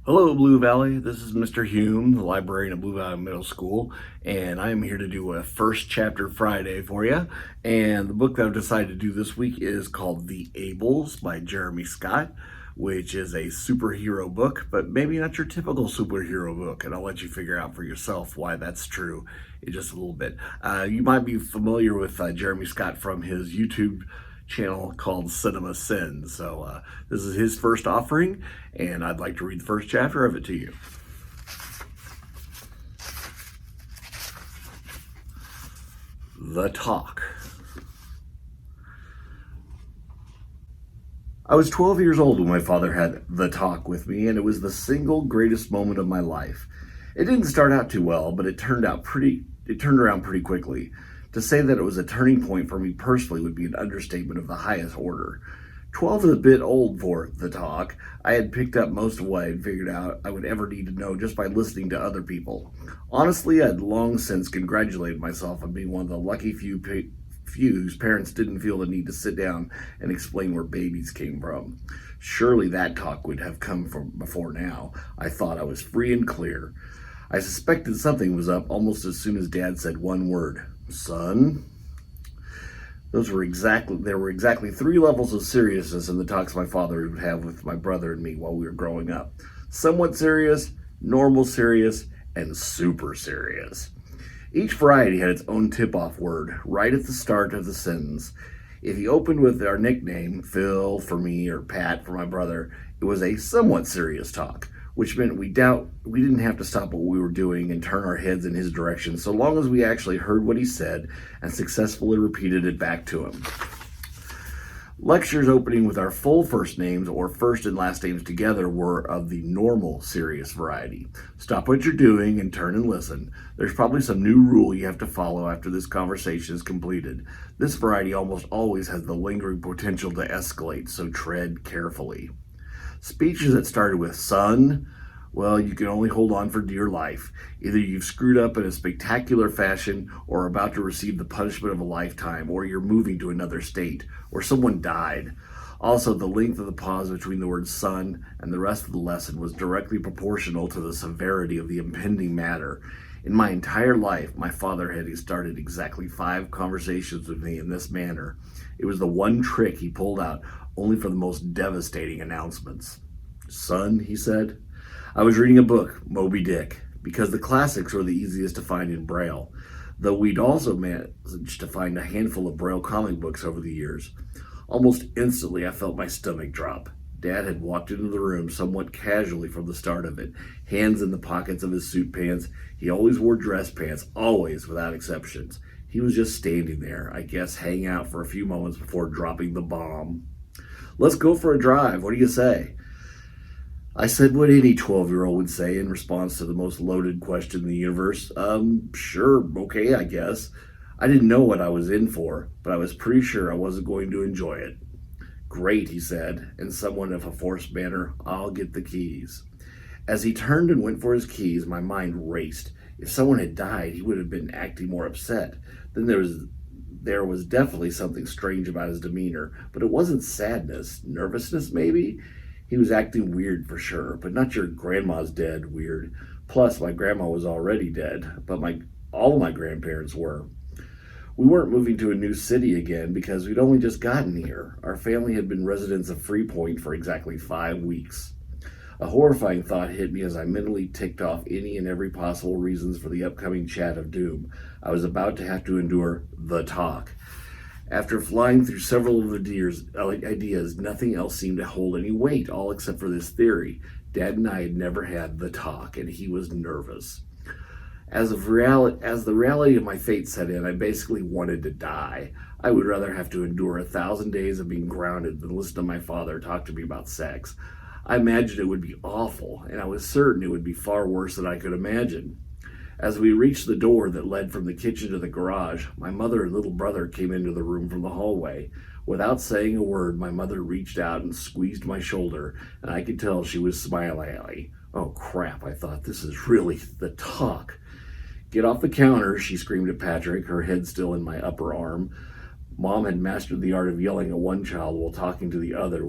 Hello, Blue Valley. This is Mr. Hume, the librarian at Blue Valley Middle School, and I am here to do a first chapter Friday for you. And the book that I've decided to do this week is called The Ables by Jeremy Scott, which is a superhero book, but maybe not your typical superhero book. And I'll let you figure out for yourself why that's true in just a little bit. You might be familiar with Jeremy Scott from his YouTube channel called Cinema Sins. So this is his first offering, and I'd like to read the first chapter of it to you. The Talk. I was 12 years old when my father had the talk with me, and it was the single greatest moment of my life. It didn't start out too well, but it turned around pretty quickly. To say that it was a turning point for me personally would be an understatement of the highest order. 12 is a bit old for the talk. I had picked up most of what I had figured out I would ever need to know just by listening to other people. Honestly, I had long since congratulated myself on being one of the lucky few whose parents didn't feel the need to sit down and explain where babies came from. Surely that talk would have come from before now. I thought I was free and clear. I suspected something was up almost as soon as Dad said one word. Son. There were exactly 3 levels of seriousness in the talks my father would have with my brother and me while we were growing up. Somewhat serious, normal serious, and super serious. Each variety had its own tip-off word right at the start of the sentence. If he opened with our nickname, Phil for me or Pat for my brother, it was a somewhat serious talk, which meant we didn't have to stop what we were doing and turn our heads in his direction so long as we actually heard what he said and successfully repeated it back to him. Lectures opening with our full first names or first and last names together were of the normal serious variety. Stop what you're doing and turn and listen. There's probably some new rule you have to follow after this conversation is completed. This variety almost always has the lingering potential to escalate, so tread carefully. Speeches that started with son, well, you can only hold on for dear life. Either you've screwed up in a spectacular fashion or are about to receive the punishment of a lifetime, or you're moving to another state, or someone died. Also, the length of the pause between the word son and the rest of the lesson was directly proportional to the severity of the impending matter. In my entire life, my father had started exactly 5 conversations with me in this manner. It was the one trick he pulled out, only for the most devastating announcements. Son, he said, I was reading a book, Moby Dick, because the classics were the easiest to find in Braille, though we'd also managed to find a handful of Braille comic books over the years. Almost instantly, I felt my stomach drop. Dad had walked into the room somewhat casually from the start of it, hands in the pockets of his suit pants. He always wore dress pants, always, without exceptions. He was just standing there, I guess hanging out for a few moments before dropping the bomb. Let's go for a drive. What do you say? I said what any 12-year-old would say in response to the most loaded question in the universe. Sure, okay, I guess. I didn't know what I was in for, but I was pretty sure I wasn't going to enjoy it. Great, he said, in somewhat of a forced manner. I'll get the keys. As he turned and went for his keys, my mind raced. If someone had died, he would have been acting more upset. Then there was definitely something strange about his demeanor, but it wasn't sadness, nervousness maybe? He was acting weird for sure, but not your grandma's dead weird. Plus, my grandma was already dead, but all of my grandparents were. We weren't moving to a new city again because we'd only just gotten here. Our family had been residents of Freepoint for exactly 5 weeks. A horrifying thought hit me as I mentally ticked off any and every possible reasons for the upcoming chat of doom. I was about to have to endure the talk. After flying through several of the ideas, nothing else seemed to hold any weight, all except for this theory. Dad and I had never had the talk, and he was nervous. As the reality of my fate set in, I basically wanted to die. I would rather have to endure 1,000 days of being grounded than listen to my father talk to me about sex. I imagined it would be awful, and I was certain it would be far worse than I could imagine. As we reached the door that led from the kitchen to the garage, my mother and little brother came into the room from the hallway. Without saying a word, my mother reached out and squeezed my shoulder, and I could tell she was smiling at me. Oh crap, I thought, this is really the talk. Get off the counter, she screamed at Patrick, her head still in my upper arm. Mom had mastered the art of yelling at one child while talking to the other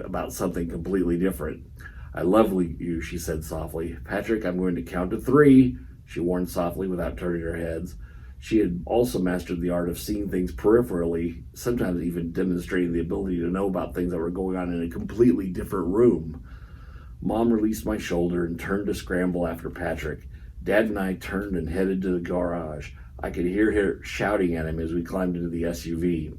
about something completely different. I love you, she said softly. Patrick, I'm going to count to 3, she warned softly without turning her head. She had also mastered the art of seeing things peripherally, sometimes even demonstrating the ability to know about things that were going on in a completely different room. Mom released my shoulder and turned to scramble after Patrick. Dad and I turned and headed to the garage. I could hear her shouting at him as we climbed into the SUV.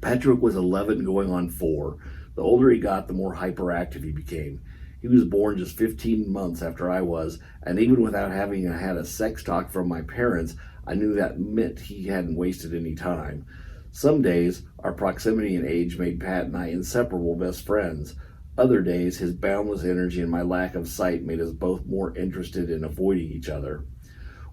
Patrick was 11 going on 4. The older he got, the more hyperactive he became. He was born just 15 months after I was, and even without having had a sex talk from my parents, I knew that meant he hadn't wasted any time. Some days, our proximity and age made Pat and I inseparable best friends. Other days, his boundless energy and my lack of sight made us both more interested in avoiding each other.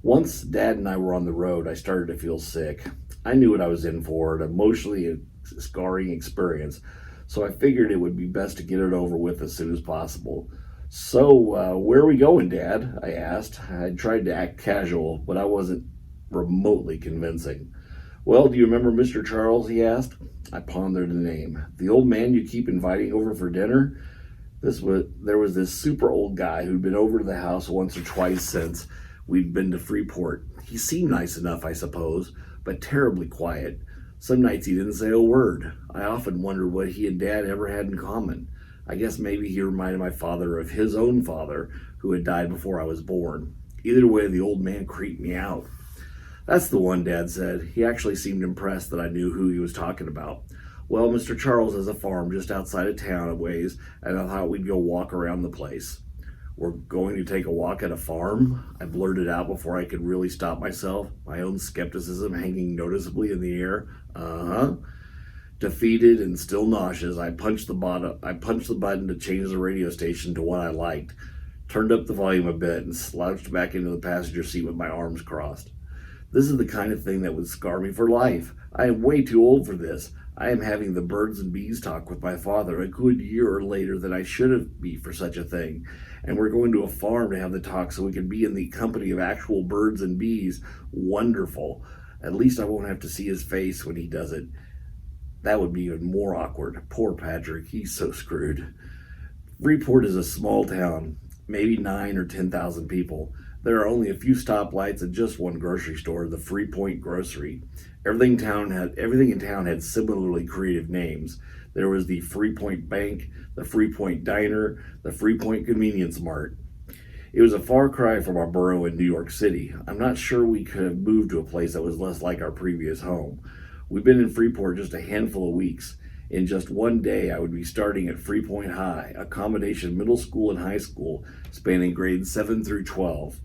Once Dad and I were on the road, I started to feel sick. I knew what I was in for, an emotionally scarring experience, so I figured it would be best to get it over with as soon as possible. So, where are we going, Dad? I asked. I tried to act casual, but I wasn't remotely convincing. Well, do you remember Mr. Charles? He asked. I pondered the name. The old man you keep inviting over for dinner? There was this super old guy who'd been over to the house once or twice since we'd been to Freeport. He seemed nice enough, I suppose, but terribly quiet. Some nights he didn't say a word. I often wondered what he and Dad ever had in common. I guess maybe he reminded my father of his own father, who had died before I was born. Either way, the old man creeped me out. That's the one, Dad said. He actually seemed impressed that I knew who he was talking about. Well, Mr. Charles has a farm just outside of town a ways, and I thought we'd go walk around the place. We're going to take a walk at a farm? I blurted out before I could really stop myself, my own skepticism hanging noticeably in the air. Uh-huh. Defeated and still nauseous, I punched the button to change the radio station to one I liked, turned up the volume a bit, and slouched back into the passenger seat with my arms crossed. This is the kind of thing that would scar me for life. I am way too old for this. I am having the birds and bees talk with my father a good year later than I should have been for such a thing. And we're going to a farm to have the talk so we can be in the company of actual birds and bees. Wonderful. At least I won't have to see his face when he does it. That would be even more awkward. Poor Patrick, he's so screwed. Freeport is a small town, maybe 9 or 10,000 people. There are only a few stoplights and just one grocery store, the Freeport Grocery. Everything in town had similarly creative names. There was the Freeport Bank, the Freeport Diner, the Freeport Convenience Mart. It was a far cry from our borough in New York City. I'm not sure we could have moved to a place that was less like our previous home. We've been in Freeport just a handful of weeks. In just one day, I would be starting at Freeport High, a combination middle school and high school, spanning grades 7 through 12.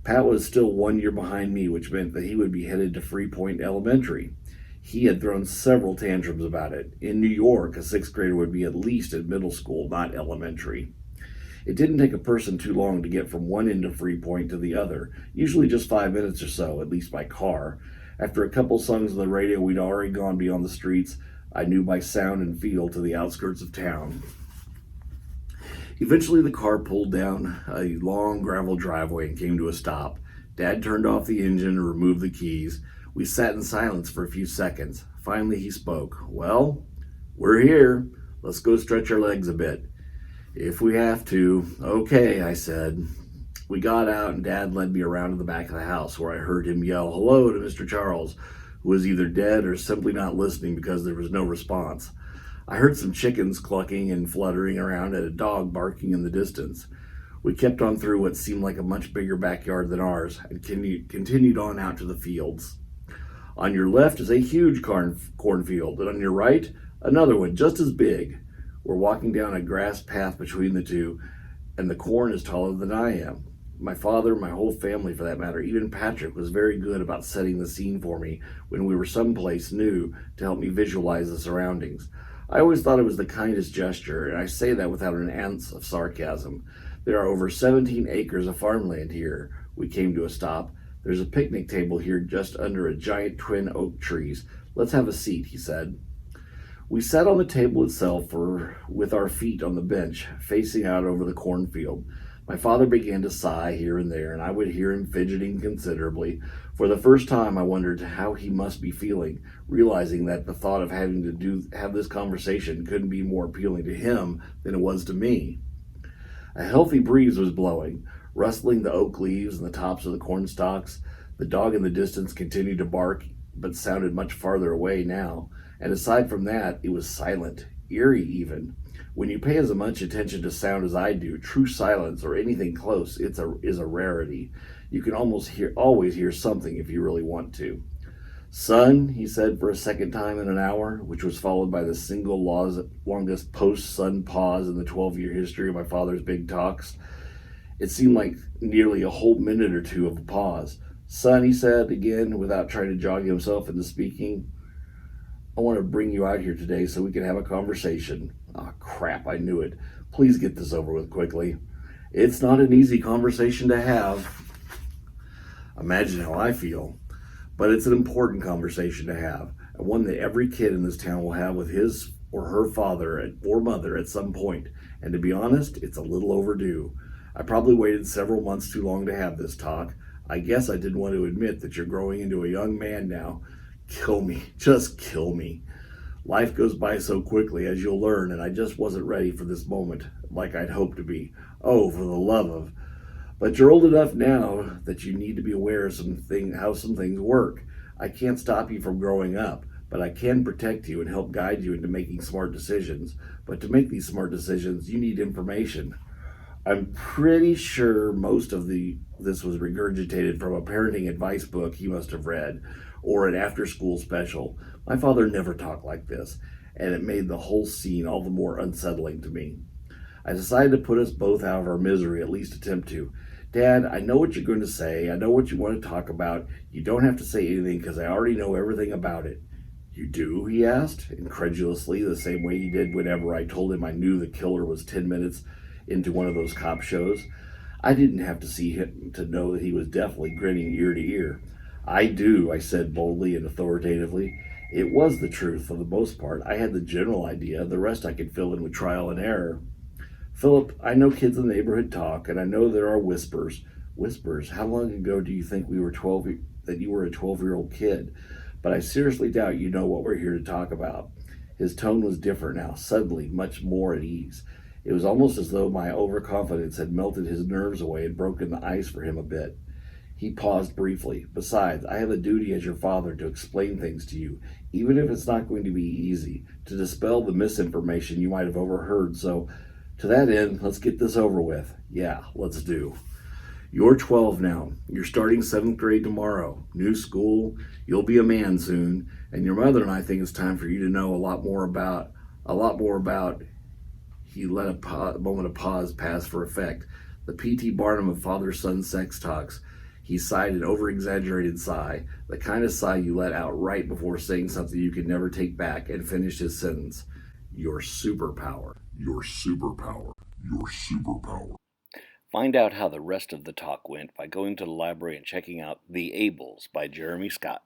Pat was still 1 year behind me, which meant that he would be headed to Freeport Elementary. He had thrown several tantrums about it. In New York, a 6th grader would be at least at middle school, not elementary. It didn't take a person too long to get from one end of Freeport to the other, usually just 5 minutes or so, at least by car. After a couple songs on the radio, we'd already gone beyond the streets. I knew by sound and feel to the outskirts of town. Eventually, the car pulled down a long gravel driveway and came to a stop. Dad turned off the engine and removed the keys. We sat in silence for a few seconds. Finally, he spoke. Well, we're here. Let's go stretch our legs a bit. If we have to. Okay, I said. We got out and Dad led me around to the back of the house where I heard him yell hello to Mr. Charles, who was either dead or simply not listening because there was no response. I heard some chickens clucking and fluttering around and a dog barking in the distance. We kept on through what seemed like a much bigger backyard than ours and continued on out to the fields. On your left is a huge cornfield, and on your right, another one just as big. We're walking down a grass path between the two, and the corn is taller than I am. My father, my whole family for that matter, even Patrick was very good about setting the scene for me when we were someplace new to help me visualize the surroundings. I always thought it was the kindest gesture, and I say that without an ounce of sarcasm. There are over 17 acres of farmland here. We came to a stop. There's a picnic table here just under a giant twin oak trees. Let's have a seat, he said. We sat on the table itself with our feet on the bench, facing out over the cornfield. My father began to sigh here and there, and I would hear him fidgeting considerably. For the first time, I wondered how he must be feeling, realizing that the thought of having to have this conversation couldn't be more appealing to him than it was to me. A healthy breeze was blowing, rustling the oak leaves and the tops of the corn stalks. The dog in the distance continued to bark, but sounded much farther away now. And aside from that, it was silent, eerie even. When you pay as much attention to sound as I do, true silence or anything close is a rarity. You can always hear something if you really want to. Son, he said for a second time in an hour, which was followed by the single longest post-son pause in the 12-year history of my father's big talks. It seemed like nearly a whole minute or two of a pause. Son, he said again, without trying to jog himself into speaking, I want to bring you out here today so we can have a conversation. Ah, oh, crap, I knew it. Please get this over with quickly. It's not an easy conversation to have. Imagine how I feel. But it's an important conversation to have, and one that every kid in this town will have with his or her father or mother at some point. And to be honest, it's a little overdue. I probably waited several months too long to have this talk. I guess I didn't want to admit that you're growing into a young man now. Kill me. Just kill me. Life goes by so quickly, as you'll learn, and I just wasn't ready for this moment like I'd hoped to be. Oh, for the love of... But you're old enough now that you need to be aware of how some things work. I can't stop you from growing up, but I can protect you and help guide you into making smart decisions. But to make these smart decisions, you need information. I'm pretty sure most of this was regurgitated from a parenting advice book he must have read, or an after-school special. My father never talked like this, and it made the whole scene all the more unsettling to me. I decided to put us both out of our misery, at least attempt to. Dad, I know what you're going to say. I know what you want to talk about. You don't have to say anything because I already know everything about it. You do? He asked, incredulously, the same way he did whenever I told him I knew the killer was 10 minutes into one of those cop shows. I didn't have to see him to know that he was definitely grinning ear to ear. I do, I said boldly and authoritatively. It was the truth for the most part. I had the general idea. The rest I could fill in with trial and error. Philip, I know kids in the neighborhood talk, and I know there are whispers. Whispers? How long ago do you think that you were a 12-year-old kid? But I seriously doubt you know what we're here to talk about. His tone was different now, suddenly much more at ease. It was almost as though my overconfidence had melted his nerves away and broken the ice for him a bit. He paused briefly. Besides, I have a duty as your father to explain things to you, even if it's not going to be easy, to dispel the misinformation you might have overheard, so... To that end, let's get this over with. Yeah, let's do. You're 12 now. You're starting 7th grade tomorrow. New school. You'll be a man soon. And your mother and I think it's time for you to know a lot more about... He let a moment of pause pass for effect. The P.T. Barnum of father-son sex talks. He sighed an over-exaggerated sigh, the kind of sigh you let out right before saying something you could never take back, and finished his sentence. Your superpower. Your superpower. Your superpower. Find out how the rest of the talk went by going to the library and checking out The Ables by Jeremy Scott.